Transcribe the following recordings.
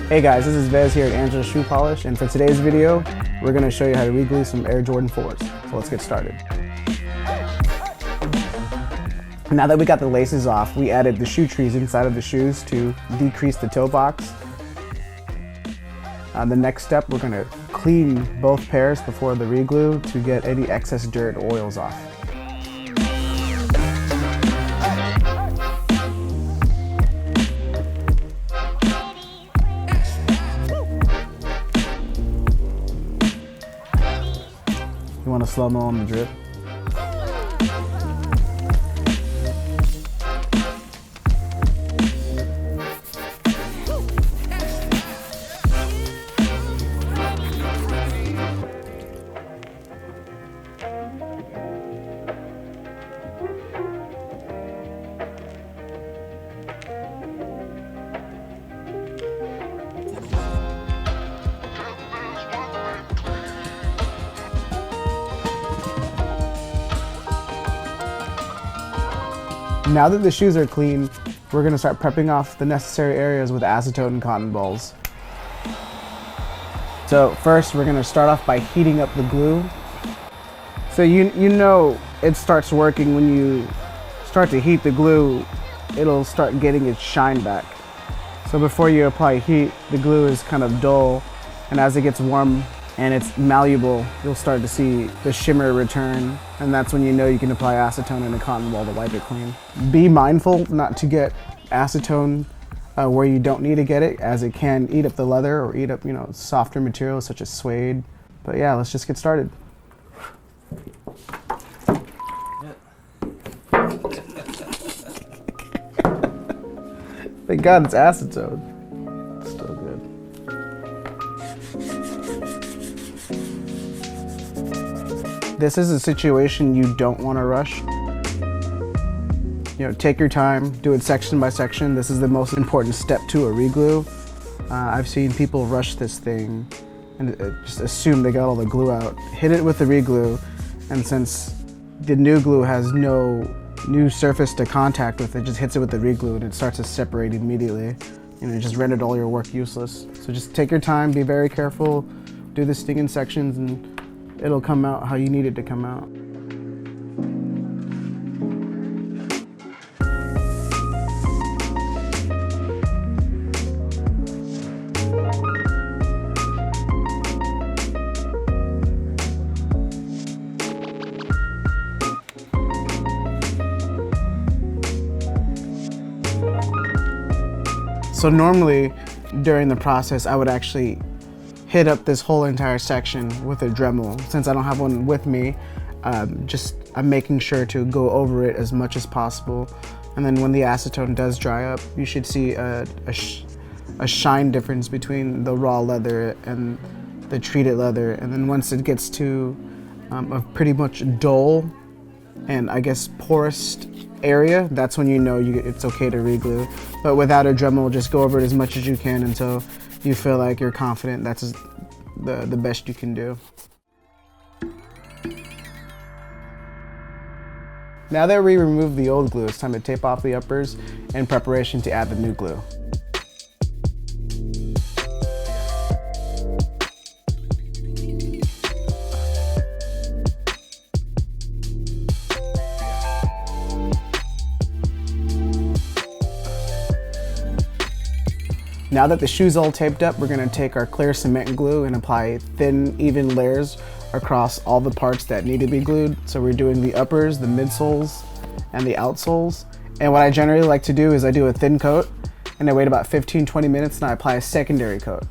Hey guys, this is Vez here at Angelus Shoe Polish, and for today's video, we're going to show you how to reglue some Air Jordan 4s. So let's get started. Now that we got the laces off, we added the shoe trees inside of the shoes to decrease the toe box. The next step, we're going to clean both pairs before the reglue to get any excess dirt or oils off. You want to slow-mo on the drip? Now that the shoes are clean, we're going to start prepping off the necessary areas with acetone and cotton balls. So first, we're going to start off by heating up the glue. So you know it starts working when you start to heat the glue, it'll start getting its shine back. So before you apply heat, the glue is kind of dull, and as it gets warm and it's malleable, you'll start to see the shimmer return, and that's when you know you can apply acetone and a cotton ball to wipe it clean. Be mindful not to get acetone where you don't need to get it, as it can eat up the leather or eat up, softer materials such as suede. But yeah, let's just get started. Thank God it's acetone. It's still good. This is a situation you don't want to rush. Take your time, do it section by section. This is the most important step to a reglue. I've seen people rush this thing and just assume they got all the glue out. Hit it with the reglue, and since the new glue has no new surface to contact with, it just hits it with the reglue and it starts to separate immediately. It just rendered all your work useless. So just take your time, be very careful, do this thing in sections, and it'll come out how you need it to come out. So normally during the process, I would actually hit up this whole entire section with a Dremel. Since I don't have one with me, I'm making sure to go over it as much as possible. And then when the acetone does dry up, you should see a shine difference between the raw leather and the treated leather. And then once it gets to a pretty much dull and I guess porous area, that's when you know it's okay to reglue. But without a Dremel, just go over it as much as you can until you feel like you're confident that's the best you can do. Now that we removed the old glue, it's time to tape off the uppers in preparation to add the new glue. Now that the shoe's all taped up, we're going to take our clear cement glue and apply thin, even layers across all the parts that need to be glued. So we're doing the uppers, the midsoles, and the outsoles. And what I generally like to do is I do a thin coat, and I wait about 15-20 minutes, and I apply a secondary coat.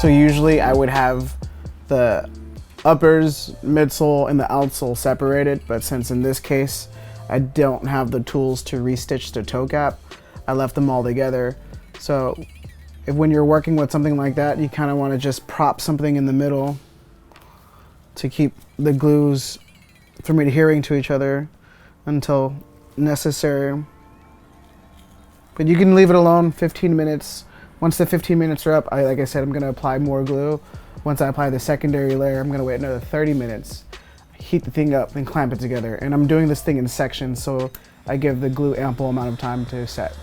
So usually I would have the uppers, midsole, and the outsole separated, but since in this case I don't have the tools to restitch the toe cap. I left them all together. So when you're working with something like that, you kind of want to just prop something in the middle to keep the glues from adhering to each other until necessary. But you can leave it alone 15 minutes. Once the 15 minutes are up, like I said, I'm gonna apply more glue. Once I apply the secondary layer, I'm gonna wait another 30 minutes, heat the thing up and clamp it together. And I'm doing this thing in sections, so I give the glue ample amount of time to set.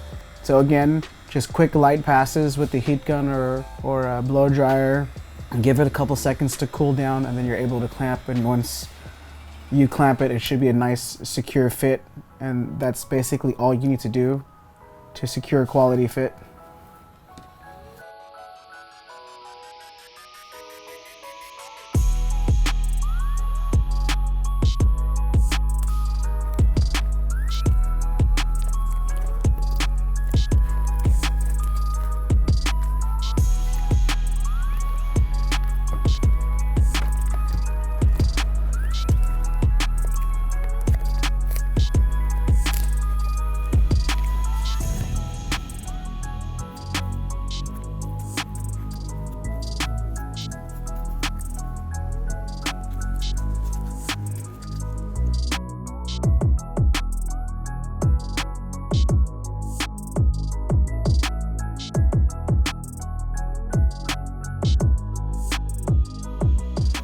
So again, just quick light passes with the heat gun or a blow dryer. Give it a couple seconds to cool down, and then you're able to clamp. And once you clamp it, it should be a nice secure fit. And that's basically all you need to do to secure a quality fit.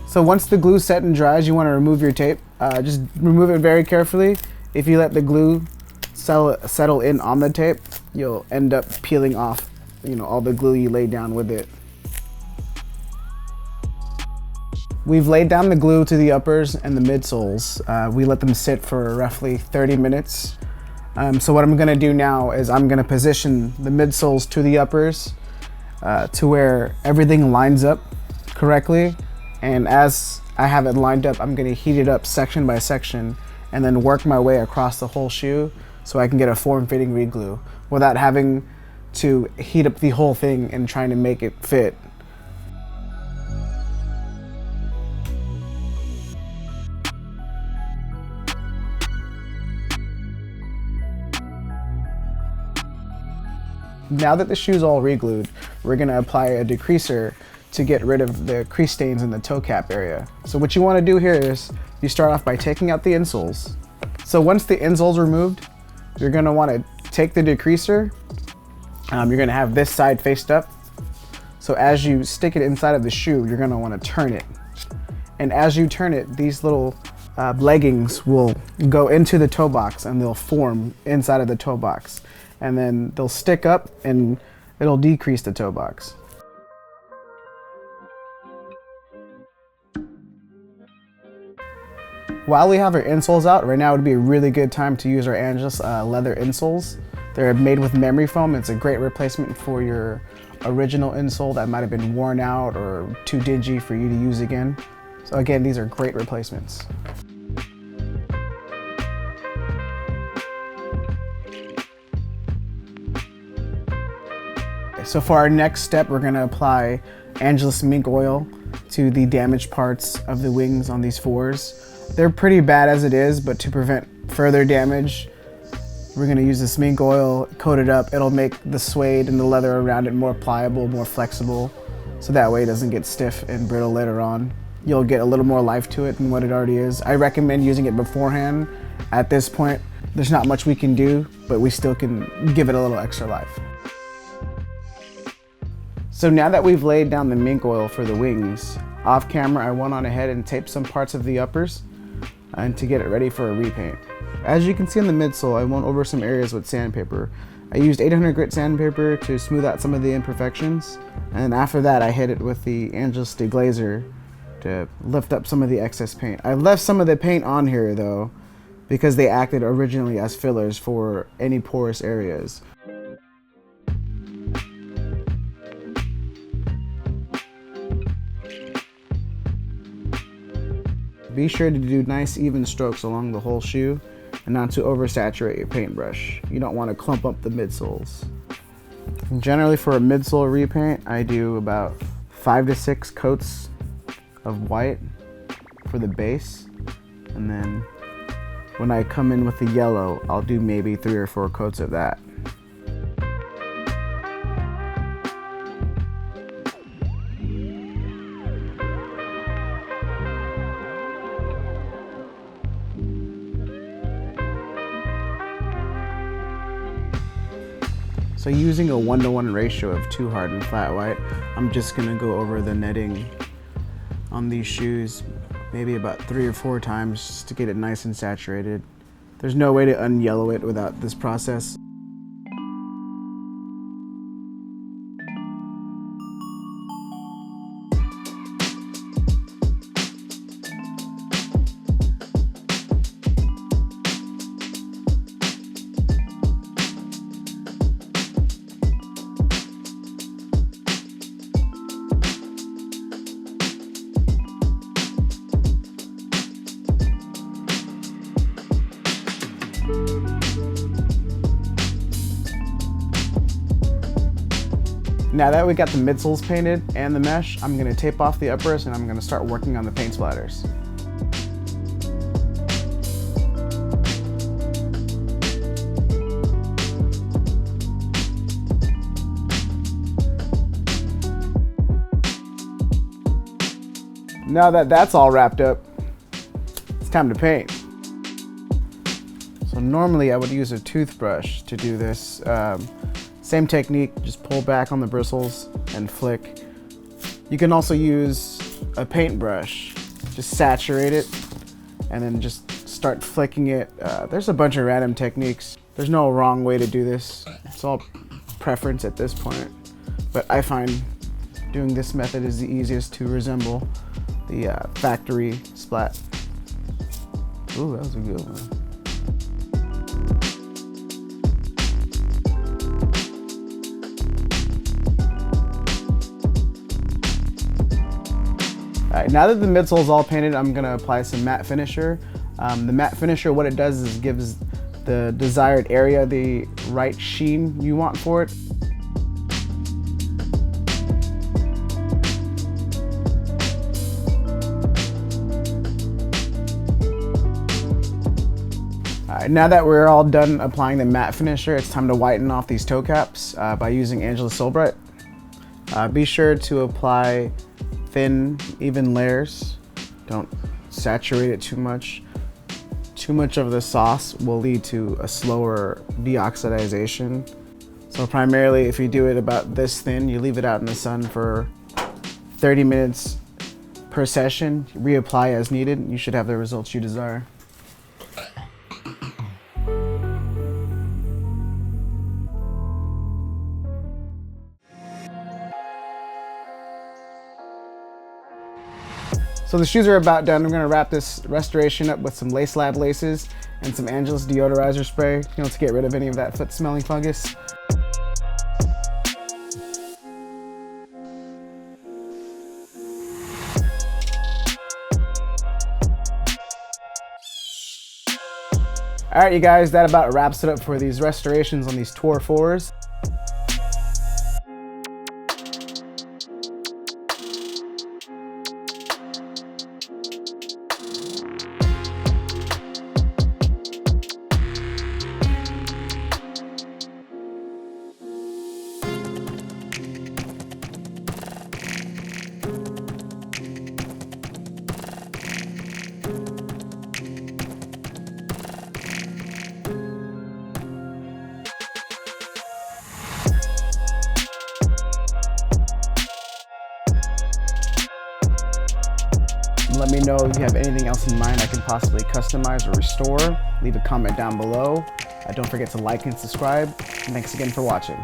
So once the glue set and dries, you want to remove your tape. Just remove it very carefully. If you let the glue settle in on the tape, you'll end up peeling off, all the glue you laid down with it. We've laid down the glue to the uppers and the midsoles. We let them sit for roughly 30 minutes. So what I'm gonna do now is I'm gonna position the midsoles to the uppers to where everything lines up correctly. And as I have it lined up, I'm gonna heat it up section by section and then work my way across the whole shoe so I can get a form-fitting reglue without having to heat up the whole thing and trying to make it fit. Now that the shoe's all reglued, we're gonna apply a degreaser to get rid of the crease stains in the toe cap area. So what you wanna do here is you start off by taking out the insoles. So once the insole's removed, you're gonna wanna take the degreaser. You're gonna have this side faced up. So as you stick it inside of the shoe, you're gonna wanna turn it. And as you turn it, these little leggings will go into the toe box and they'll form inside of the toe box. And then they'll stick up and it'll decrease the toe box. While we have our insoles out, right now would be a really good time to use our Angelus leather insoles. They're made with memory foam. It's a great replacement for your original insole that might have been worn out or too dingy for you to use again. So again, these are great replacements. So for our next step, we're gonna apply Angelus mink oil to the damaged parts of the wings on these fours. They're pretty bad as it is, but to prevent further damage, we're gonna use this mink oil, coat it up. It'll make the suede and the leather around it more pliable, more flexible, so that way it doesn't get stiff and brittle later on. You'll get a little more life to it than what it already is. I recommend using it beforehand. At this point, there's not much we can do, but we still can give it a little extra life. So now that we've laid down the mink oil for the wings, off camera I went on ahead and taped some parts of the uppers and to get it ready for a repaint. As you can see on the midsole, I went over some areas with sandpaper. I used 800 grit sandpaper to smooth out some of the imperfections, and after that I hit it with the Angelus Deglazer to lift up some of the excess paint. I left some of the paint on here though, because they acted originally as fillers for any porous areas. Be sure to do nice even strokes along the whole shoe and not to oversaturate your paintbrush. You don't want to clump up the midsoles. Generally for a midsole repaint, I do about 5 to 6 coats of white for the base, and then when I come in with the yellow, I'll do maybe 3 or 4 coats of that. So using a 1-to-1 ratio of 2 hard and flat white, I'm just gonna go over the netting on these shoes maybe about 3 or 4 times just to get it nice and saturated. There's no way to un-yellow it without this process. Now that we got the midsoles painted and the mesh, I'm gonna tape off the uppers and I'm gonna start working on the paint splatters. Now that that's all wrapped up, it's time to paint. So normally I would use a toothbrush to do this. Same technique, just pull back on the bristles and flick. You can also use a paintbrush, just saturate it and then just start flicking it. There's a bunch of random techniques. There's no wrong way to do this. It's all preference at this point. But I find doing this method is the easiest to resemble the factory splat. Ooh, that was a good one. Alright, now that the midsole is all painted, I'm going to apply some matte finisher. The matte finisher, what it does is gives the desired area the right sheen you want for it. Alright, now that we're all done applying the matte finisher, it's time to whiten off these toe caps by using Angelus Sole Bright. Be sure to apply thin, even layers. Don't saturate it too much. Too much of the sauce will lead to a slower deoxidization. So primarily, if you do it about this thin, you leave it out in the sun for 30 minutes per session, reapply as needed, you should have the results you desire. So the shoes are about done. I'm gonna wrap this restoration up with some Lace Lab laces and some Angelus deodorizer spray, you know, to get rid of any of that foot smelling fungus. All right, you guys, that about wraps it up for these restorations on these Tour 4s. Let me know if you have anything else in mind I can possibly customize or restore. Leave a comment down below. Don't forget to like and subscribe. And thanks again for watching.